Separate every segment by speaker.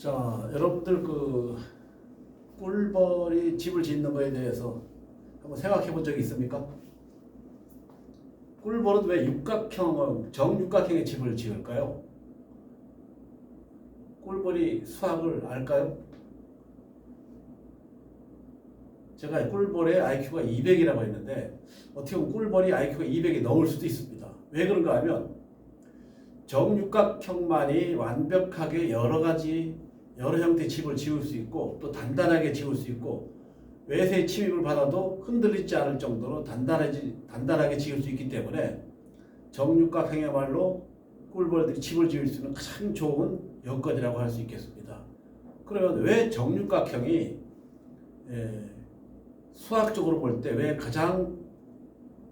Speaker 1: 자, 여러분들 꿀벌이 집을 짓는 거에 대해서 한번 생각해 본 적이 있습니까? 꿀벌은 왜 정육각형의 집을 지을까요? 꿀벌이 수학을 알까요? 제가 꿀벌의 IQ가 200이라고 했는데 어떻게 보면 꿀벌이 IQ가 200이 넘을 수도 있습니다. 왜 그런가 하면 정육각형만이 완벽하게 여러 형태의 집을 지을 수 있고 또 단단하게 지을 수 있고 외세의 침입을 받아도 흔들리지 않을 정도로 단단하게 지을 수 있기 때문에 정육각형이야말로 꿀벌들이 집을 지을 수 있는 가장 좋은 여건이라고 할 수 있겠습니다. 그러면 왜 정육각형이 수학적으로 볼 때 왜 가장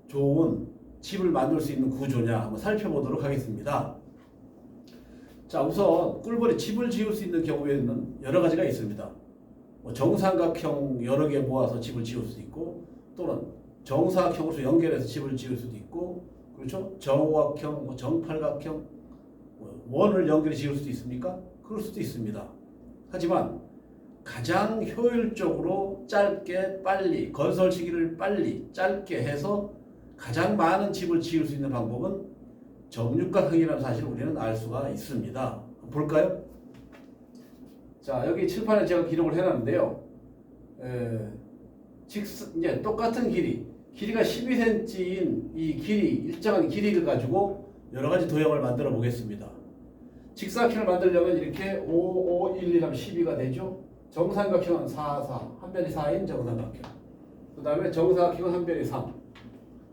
Speaker 1: 좋은 집을 만들 수 있는 구조냐 한번 살펴보도록 하겠습니다. 자, 우선 꿀벌이 집을 지을 수 있는 경우에는 여러 가지가 있습니다. 정삼각형 여러 개 모아서 집을 지을 수도 있고 또는 정사각형으로 연결해서 집을 지을 수도 있고 그렇죠? 정오각형, 정팔각형 원을 연결해 지을 수도 있습니까? 그럴 수도 있습니다. 하지만 가장 효율적으로 짧게 빨리 건설 시기를 빨리 짧게 해서 가장 많은 집을 지을 수 있는 방법은 정육각형이라는 사실을 우리는 알 수가 있습니다. 볼까요? 자, 여기 칠판에 제가 기록을 해놨는데요. 이제 똑같은 길이가 12cm인 이 일정한 길이를 가지고 여러 가지 도형을 만들어 보겠습니다. 직사각형을 만들려면 이렇게 5, 5, 1, 1 하면 12가 되죠. 정삼각형은 4, 4, 한 변이 4인 정삼각형. 그 다음에 정사각형은 한 변이 3.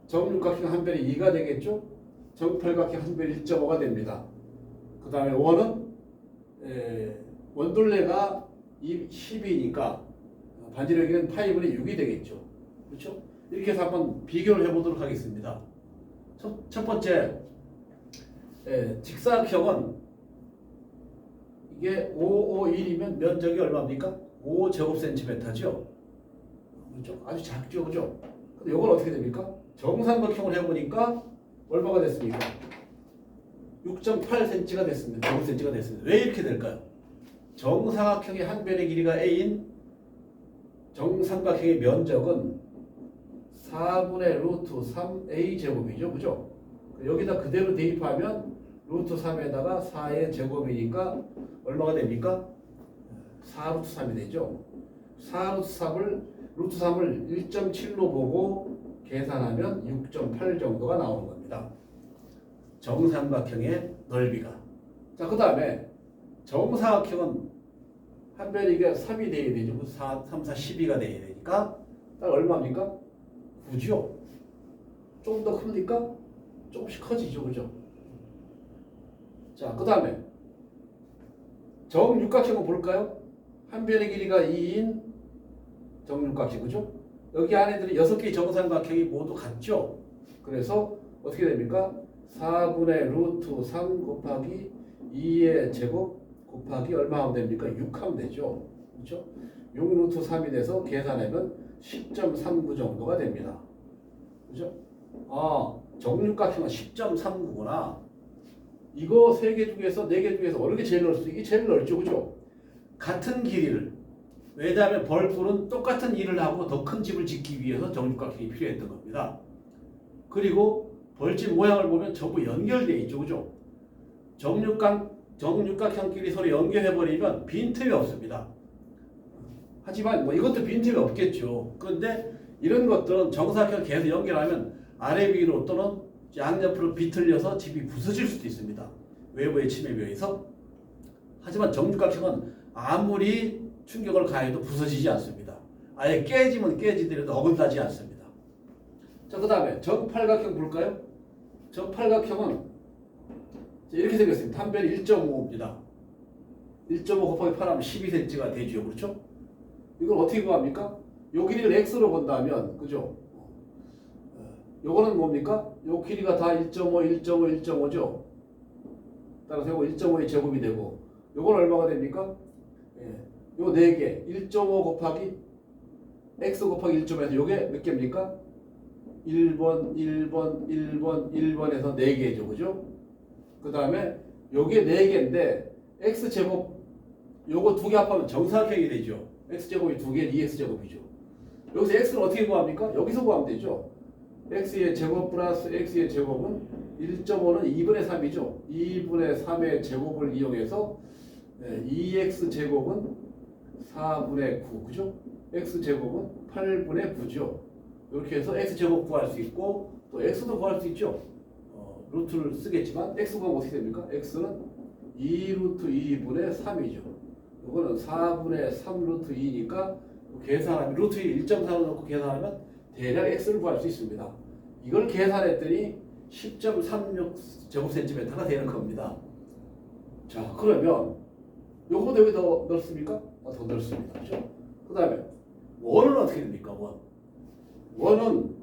Speaker 1: 정육각형은 한 변이 2가 되겠죠. 정팔각형 한 변이 1.5가 됩니다. 그 다음에 원은 원둘레가 10이니까 반지름은 파이분의 6이 되겠죠. 그렇죠? 이렇게 해서 한번 비교를 해보도록 하겠습니다. 첫 번째 직사각형은 이게 5, 5, 1이면 면적이 얼마입니까? 5제곱센티미터죠. 그렇죠? 아주 작죠, 그죠? 근데 이건 어떻게 됩니까? 정삼각형을 해보니까 얼마가 됐습니까? 6.8cm가 됐습니다. 5cm가 됐습니다. 왜 이렇게 될까요? 정사각형의 한 변의 길이가 a인 정삼각형의 면적은 4분의 루트 3a 제곱이죠, 그죠? 여기다 그대로 대입하면 루트 3에다가 4의 제곱이니까 얼마가 됩니까? 4루트 3이 되죠. 4루트 3을 1.7로 보고 계산하면 6.8 정도가 나오는 겁니다. 정삼각형의 넓이가. 자, 그 다음에 정사각형은 한 변이가 3이 돼야 되죠. 4, 3, 4, 12가 돼야 되니까 딱 얼마입니까? 9죠. 좀 더 큽니까? 조금씩 커지죠, 그죠? 자, 그 다음에 정육각형은 볼까요? 한 변의 길이가 2인 정육각형, 그죠? 여기 안에들이 6개의 정삼각형이 모두 같죠? 그래서 어떻게 됩니까? 4분의 루트 3 곱하기 2의 제곱 곱하기 얼마 하면 됩니까? 6 하면 되죠. 그렇죠? 6 루트 3이 돼서 계산하면 10.39 정도가 됩니다. 그죠? 정육각형은 10.39구나. 이거 3개 중에서 4개 중에서 어느 게 제일 넓죠? 이게 제일 넓죠. 그죠? 같은 길이를. 왜냐하면 벌꿀은 똑같은 일을 하고 더 큰 집을 짓기 위해서 정육각형이 필요했던 겁니다. 그리고 벌집 모양을 보면 전부 연결되어 있죠. 그죠? 정육각형끼리 서로 연결해버리면 빈틈이 없습니다. 하지만 이것도 빈틈이 없겠죠. 그런데 이런 것들은 정사각형 계속 연결하면 아래 위로 또는 양옆으로 비틀려서 집이 부서질 수도 있습니다. 외부의 침입에 의해서. 하지만 정육각형은 아무리 충격을 가해도 부서지지 않습니다. 아예 깨지면 깨지더라도 어긋나지 않습니다. 자, 그 다음에 정팔각형 볼까요? 정팔각형은 이렇게 생겼습니다. 한 변이 1.5입니다. 1.5 곱하기 8하면 12cm가 되죠. 그렇죠? 이걸 어떻게 구합니까? 요 길이를 x로 본다면, 그죠? 요거는 뭡니까? 요 길이가 다 1.5, 1.5, 1.5죠? 따라서 요거 1.5의 제곱이 되고, 요건 얼마가 됩니까? 요 4개, 1.5 곱하기 x 곱하기 1.5에서 요게 몇 개입니까? 1번, 1번, 1번, 1번에서 4개죠. 그죠? 그 다음에 요게 4개인데 x제곱 요거 두 개 합하면 정사각형이 되죠. x제곱이 두 개는 2x제곱이죠. 여기서 x는 어떻게 구합니까? 여기서 구하면 되죠. x의 제곱 플러스 x의 제곱은 1.5는 2분의 3이죠. 2분의 3의 제곱을 이용해서 2x제곱은 4분의 9, 그죠? x제곱은 8분의 9죠. 이렇게 해서 x제곱 구할 수 있고 또 x도 구할 수 있죠. 루트를 쓰겠지만 x 구하면 어떻게 됩니까? x는 2루트 2분의 3이죠. 이거는 4분의 3 루트 2니까 계산하면 루트 1.4로 넣고 계산하면 대략 x를 구할 수 있습니다. 이걸 계산했더니 10.36 제곱센티미터가 되는 겁니다. 자, 그러면 요거도 여기 더 넓습니까? 더 넓습니다. 그렇죠? 그 다음에 원은 어떻게 됩니까? 원은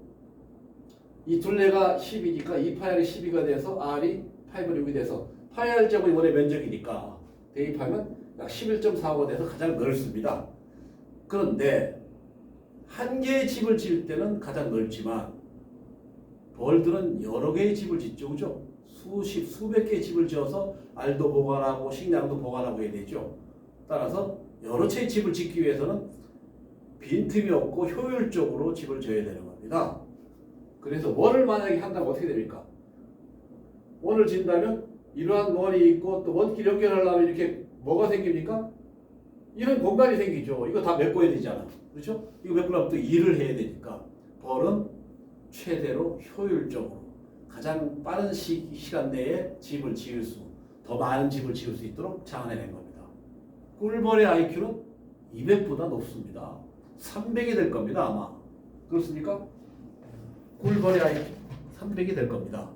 Speaker 1: 이 둘레가 10이니까 2파이알이 12가 돼서 r이 8분의 6이 돼서 파이알 제곱이 원의 면적이니까 대입하면 약 11.45가 돼서 가장 넓습니다. 그런데 한 개의 집을 지을 때는 가장 넓지만 벌들은 여러 개의 집을 짓죠. 그죠? 수백 개의 집을 지어서 알도 보관하고 식량도 보관하고 해야 되죠. 따라서 여러 채의 집을 짓기 위해서는 빈틈이 없고 효율적으로 집을 지어야 되는 겁니다. 그래서 원을 만약에 한다면 어떻게 됩니까? 원을 짓는다면 이러한 원이 있고 또 원길 연결하려면 이렇게 뭐가 생깁니까? 이런 공간이 생기죠. 이거 다 메꿔야 되잖아. 그렇죠? 이거 메꾸려면 또 일을 해야 되니까 벌은 최대로 효율적으로 가장 빠른 시간 내에 집을 지을 더 많은 집을 지을 수 있도록 장안해낸 겁니다. 꿀벌의 IQ는 200보다 높습니다. 300이 될 겁니다. 아마. 그렇습니까? 꿀벌의 IQ 300이 될 겁니다.